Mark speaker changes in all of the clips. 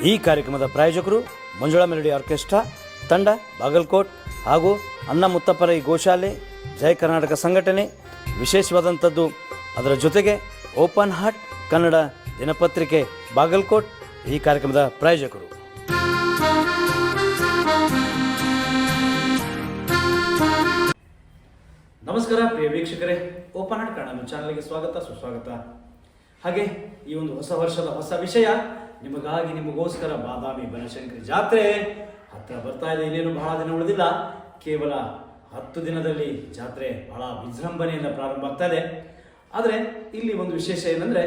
Speaker 1: ಈ ಕಾರ್ಯಕ್ರಮದ ಪ್ರಾಯೋಜಕರು ಮಂಜುಳಾ ಮೆಲೋಡಿ ಆರ್ಕೆಸ್ಟ್ರಾ ತಂಡ ಬಾಗಲಕೋಟ್ ಹಾಗೂ ಅಣ್ಣ ಮುತ್ತಪ್ಪರ ಈ ಗೋಶಾಲೆ ಜಯ ಕರ್ನಾಟಕ ಸಂಘಟನೆ. ವಿಶೇಷವಾದಂಥದ್ದು ಅದರ ಜೊತೆಗೆ ಓಪನ್ ಹಾರ್ಟ್ ಕನ್ನಡ ದಿನಪತ್ರಿಕೆ ಬಾಗಲಕೋಟ್ ಈ ಕಾರ್ಯಕ್ರಮದ ಪ್ರಾಯೋಜಕರು. ನಮಸ್ಕಾರ ಪ್ರಿಯ ವೀಕ್ಷಕರೇ, ಓಪನ್ ಹಾರ್ಟ್ ಕನ್ನಡ ಚಾನಲ್ಗೆ ಸ್ವಾಗತ ಸುಸ್ವಾಗತ. ಹಾಗೆ ಈ ಒಂದು ಹೊಸ ವರ್ಷದ ಹೊಸ ವಿಷಯ ನಿಮಗಾಗಿ ನಿಮಗೋಸ್ಕರ ಬಾದಾಮಿ ಬನಶಂಕರಿ ಜಾತ್ರೆ ಹತ್ತಿರ ಬರ್ತಾ ಇದೆ. ಇನ್ನೇನು ಬಹಳ ದಿನ ಉಳಿದಿಲ್ಲ, ಕೇವಲ 10 ದಿನದಲ್ಲಿ ಜಾತ್ರೆ ಬಹಳ ವಿಜೃಂಭಣೆಯಿಂದ ಪ್ರಾರಂಭ ಆಗ್ತಾ ಇದೆ. ಆದರೆ ಇಲ್ಲಿ ಒಂದು ವಿಶೇಷ ಏನಂದರೆ,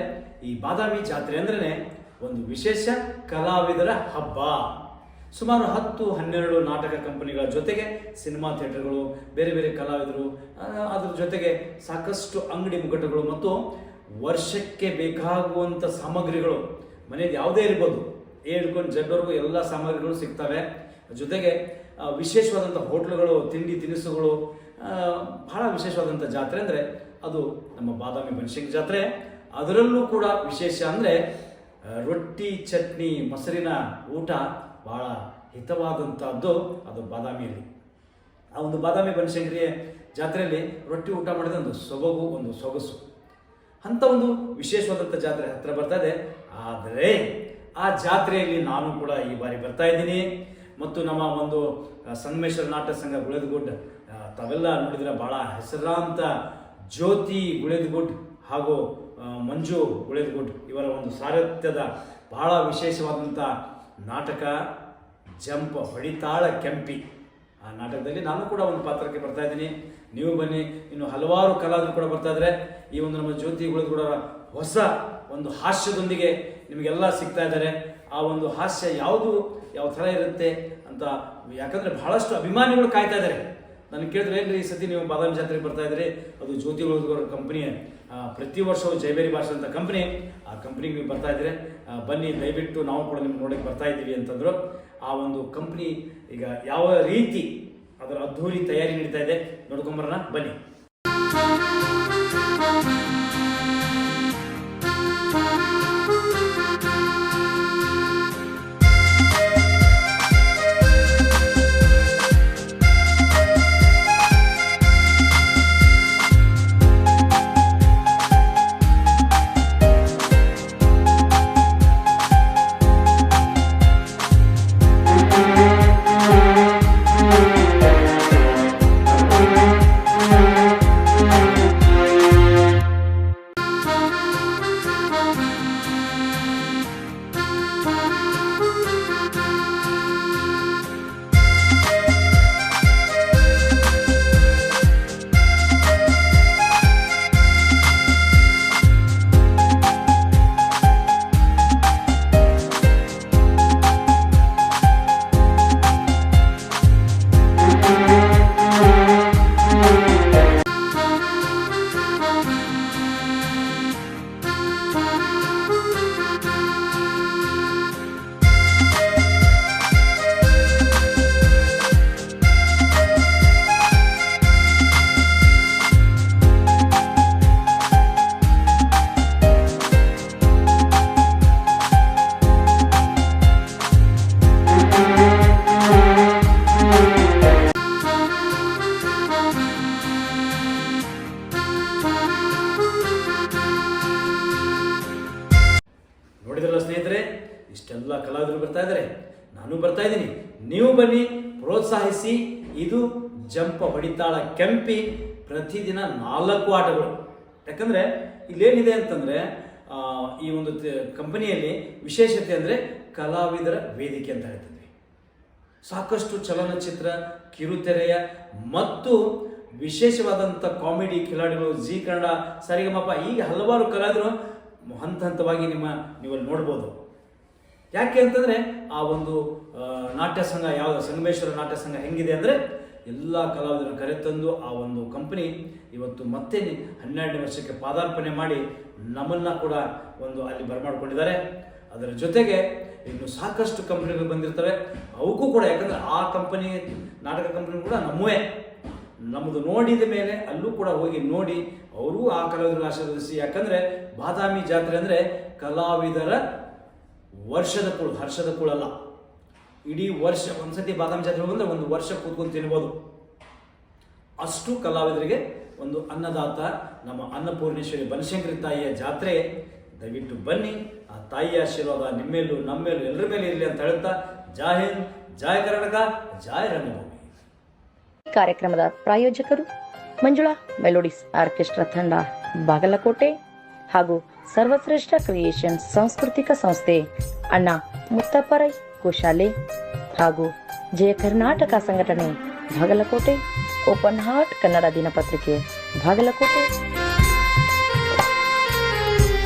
Speaker 1: ಈ ಬಾದಾಮಿ ಜಾತ್ರೆ ಅಂದ್ರೆ ಒಂದು ವಿಶೇಷ ಕಲಾವಿದರ ಹಬ್ಬ. ಸುಮಾರು 10-12 ನಾಟಕ ಕಂಪನಿಗಳ ಜೊತೆಗೆ ಸಿನಿಮಾ ಥಿಯೇಟರ್ಗಳು, ಬೇರೆ ಬೇರೆ ಕಲಾವಿದರು, ಅದ್ರ ಜೊತೆಗೆ ಸಾಕಷ್ಟು ಅಂಗಡಿ ಮುಗ್ಗಟ್ಟುಗಳು ಮತ್ತು ವರ್ಷಕ್ಕೆ ಬೇಕಾಗುವಂಥ ಸಾಮಗ್ರಿಗಳು, ಮನೆಯದು ಯಾವುದೇ ಇರ್ಬೋದು, ಹೇಳ್ಕೊಂಡು ಜಗ್ಗವರೆಗೂ ಎಲ್ಲ ಸಾಮಗ್ರಿಗಳು ಸಿಗ್ತವೆ. ಜೊತೆಗೆ ವಿಶೇಷವಾದಂಥ ಹೋಟ್ಲುಗಳು, ತಿಂಡಿ ತಿನಿಸುಗಳು, ಬಹಳ ವಿಶೇಷವಾದಂಥ ಜಾತ್ರೆ ಅಂದರೆ ಅದು ನಮ್ಮ ಬಾದಾಮಿ ಬನಶಂಕರಿ ಜಾತ್ರೆ. ಅದರಲ್ಲೂ ಕೂಡ ವಿಶೇಷ ಅಂದರೆ ರೊಟ್ಟಿ, ಚಟ್ನಿ, ಮೊಸರಿನ ಊಟ ಬಹಳ ಹಿತವಾದಂಥದ್ದು ಅದು ಬಾದಾಮಿಯಲ್ಲಿ. ಆ ಒಂದು ಬಾದಾಮಿ ಬನಶಂಕರಿ ಜಾತ್ರೆಯಲ್ಲಿ ರೊಟ್ಟಿ ಊಟ ಮಾಡಿದ ಒಂದು ಸೊಬಗು, ಒಂದು ಸೊಗಸು. ಅಂಥ ಒಂದು ವಿಶೇಷವಾದಂಥ ಜಾತ್ರೆ ಹತ್ತಿರ ಬರ್ತಾ ಇದೆ. ಆದರೆ ಆ ಜಾತ್ರೆಯಲ್ಲಿ ನಾನು ಕೂಡ ಈ ಬಾರಿ ಬರ್ತಾ ಇದ್ದೀನಿ ಮತ್ತು ನಮ್ಮ ಒಂದು ಸಂಗಮೇಶ್ವರ ನಾಟಕ ಸಂಘ ಗುಳೇದಗುಡ್, ತಾವೆಲ್ಲ ನೋಡಿದರೆ ಬಹಳ ಹೆಸರಾಂತ ಜ್ಯೋತಿ ಗುಳೇದಗುಡ್ ಹಾಗೂ ಮಂಜು ಗುಳೇದಗುಡ್ ಇವರ ಒಂದು ಸಾರಥ್ಯದ ಬಹಳ ವಿಶೇಷವಾದಂಥ ನಾಟಕ ಜಂಪ್ ಹೊಡಿತಾಳ ಕೆಂಪಿ. ಆ ನಾಟಕದಲ್ಲಿ ನಾನು ಕೂಡ ಒಂದು ಪಾತ್ರಕ್ಕೆ ಬರ್ತಾ ಇದ್ದೀನಿ. ನೀವು ಬನ್ನಿ. ಇನ್ನು ಹಲವಾರು ಕಲಾವಿದರು ಕೂಡ ಬರ್ತಾ ಇದ್ದಾರೆ. ಈ ಒಂದು ನಮ್ಮ ಜ್ಯೋತಿ ಗುಳೇದಗುಡ್ ಹೊಸ ಒಂದು ಹಾಸ್ಯದೊಂದಿಗೆ ನಿಮಗೆಲ್ಲ ಸಿಗ್ತಾ ಇದ್ದಾರೆ. ಆ ಒಂದು ಹಾಸ್ಯ ಯಾವ ಥರ ಇರುತ್ತೆ ಅಂತ, ಯಾಕಂದರೆ ಬಹಳಷ್ಟು ಅಭಿಮಾನಿಗಳು ಕಾಯ್ತಾ ಇದ್ದಾರೆ. ನನಗೆ ಕೇಳಿದ್ರೆ, ಏನ್ರಿ ಈ ಸತಿ ನೀವು ಬಾದಾಮಿ ಜಾತ್ರೆಗೆ ಬರ್ತಾ ಇದ್ರಿ, ಅದು ಜ್ಯೋತಿ ಗುಳೇದಗುಡ್ ಕಂಪ್ನಿ, ಪ್ರತಿ ವರ್ಷವೂ ಜೈಬೇರಿ ಭಾಷೆ ಅಂತ ಕಂಪ್ನಿ, ಆ ಕಂಪ್ನಿಗೆ ನೀವು ಬರ್ತಾ ಇದ್ರೆ ಬನ್ನಿ, ದಯವಿಟ್ಟು ನಾವು ಕೂಡ ನಿಮ್ಗೆ ನೋಡೋಕ್ಕೆ ಬರ್ತಾ ಇದ್ದೀವಿ ಅಂತಂದರು. ಆ ಒಂದು ಕಂಪ್ನಿ ಈಗ ಯಾವ ರೀತಿ ಅದರ ಅದ್ಧೂರಿ ತಯಾರಿ ನಡೀತಾ ಇದೆ ನೋಡ್ಕೊಂಬರೋಣ ಬನ್ನಿ. ನೋಡಿದ್ರಲ್ಲ ಸ್ನೇಹಿತರೆ, ಇಷ್ಟೆಲ್ಲ ಕಲಾವಿದರು ಬರ್ತಾ ಇದ್ದಾರೆ, ನಾನು ಬರ್ತಾ ಇದ್ದೀನಿ. ನೀವು ಬನ್ನಿ, ಪ್ರೋತ್ಸಾಹಿಸಿ. ಇದು ಜಂಪ ಹೊಡಿತಾಳ ಕೆಂಪಿ, ಪ್ರತಿದಿನ 4 ಆಟಗಳು. ಯಾಕಂದರೆ ಇಲ್ಲೇನಿದೆ ಅಂತಂದರೆ, ಈ ಒಂದು ಕಂಪನಿಯಲ್ಲಿ ವಿಶೇಷತೆ ಅಂದರೆ ಕಲಾವಿದರ ವೇದಿಕೆ ಅಂತ ಹೇಳ್ತಿದ್ವಿ. ಸಾಕಷ್ಟು ಚಲನಚಿತ್ರ, ಕಿರುತೆರೆಯ ಮತ್ತು ವಿಶೇಷವಾದಂಥ ಕಾಮಿಡಿ ಕಿಲಾಡಿಗಳು, ಜಿ ಕನ್ನಡ, ಸರಿಗಮಪ, ಈಗ ಹಲವಾರು ಕಲಾವಿದರು ಹಂತ ಹಂತವಾಗಿ ನೀವಲ್ಲಿ ನೋಡ್ಬೋದು. ಯಾಕೆ ಅಂತಂದರೆ ಆ ಒಂದು ನಾಟ್ಯ ಸಂಘ, ಯಾವುದು ಸಂಗಮೇಶ್ವರ ನಾಟ್ಯ ಸಂಘ ಹೆಂಗಿದೆ ಅಂದರೆ, ಎಲ್ಲ ಕಲಾವಿದರನ್ನು ಕರೆತಂದು ಆ ಒಂದು ಕಂಪನಿ ಇವತ್ತು ಮತ್ತೆ 12ನೇ ವರ್ಷಕ್ಕೆ ಪಾದಾರ್ಪಣೆ ಮಾಡಿ ನಮ್ಮನ್ನು ಕೂಡ ಒಂದು ಅಲ್ಲಿ ಬರಮಾಡ್ಕೊಂಡಿದ್ದಾರೆ. ಅದರ ಜೊತೆಗೆ ಇನ್ನು ಸಾಕಷ್ಟು ಕಂಪನಿಗಳು ಬಂದಿರ್ತವೆ, ಅವಕ್ಕೂ ಕೂಡ, ಯಾಕಂದರೆ ಆ ಕಂಪನಿ, ನಾಟಕ ಕಂಪನಿ ಕೂಡ ನಮ್ಮದು ನೋಡಿದ ಮೇಲೆ ಅಲ್ಲೂ ಕೂಡ ಹೋಗಿ ನೋಡಿ ಅವರು ಆ ಕಲಾವಿದರಿಗೆ ಆಶೀರ್ವದಿಸಿ. ಯಾಕಂದರೆ ಬಾದಾಮಿ ಜಾತ್ರೆ ಅಂದರೆ ಕಲಾವಿದರ ವರ್ಷದ ಕೂಳು, ಹರ್ಷದ ಕೂಳಲ್ಲ. ಇಡೀ ವರ್ಷ ಒಂದ್ಸತಿ ಬಾದಾಮಿ ಜಾತ್ರೆ ಬಂದರೆ ಒಂದು ವರ್ಷ ಕೂತ್ಕೊಂಡು ತಿನ್ಬೋದು. ಅಷ್ಟು ಕಲಾವಿದರಿಗೆ ಒಂದು ಅನ್ನದಾತ ನಮ್ಮ ಅನ್ನಪೂರ್ಣೇಶ್ವರಿ ಬನಶಂಕರಿ ತಾಯಿಯ ಜಾತ್ರೆ. ದಯವಿಟ್ಟು ಬನ್ನಿ, ಆ ತಾಯಿಯ ಆಶೀರ್ವಾದ ನಿಮ್ಮೇಲೂ ನಮ್ಮೇಲೂ ಎಲ್ಲರ ಮೇಲೆ ಇರಲಿ ಅಂತ ಹೇಳ್ತಾ, ಜೈ ಹಿಂದ್, ಜೈ ಕರ್ನಾಟಕ, ಜೈ ರಂಗಭೂಮಿ.
Speaker 2: ಕಾರ್ಯಕ್ರಮದ ಪ್ರಾಯೋಜಕರು ಮಂಜುಳಾ ಮೆಲೋಡಿಸ್ ಆರ್ಕೆಸ್ಟ್ರಾ ತಂಡ ಬಾಗಲಕೋಟೆ ಹಾಗೂ ಸರ್ವಶ್ರೇಷ್ಠ ಕ್ರಿಯೇಷನ್ಸ್ ಸಾಂಸ್ಕೃತಿಕ ಸಂಸ್ಥೆ ಅಣ್ಣ ಮುತ್ತಪ್ಪರೈ ಗೋಶಾಲೆ ಹಾಗೂ ಜಯ ಕರ್ನಾಟಕ ಸಂಘಟನೆ ಬಾಗಲಕೋಟೆ, ಓಪನ್ ಹಾರ್ಟ್ ಕನ್ನಡ ದಿನಪತ್ರಿಕೆ ಬಾಗಲಕೋಟೆ.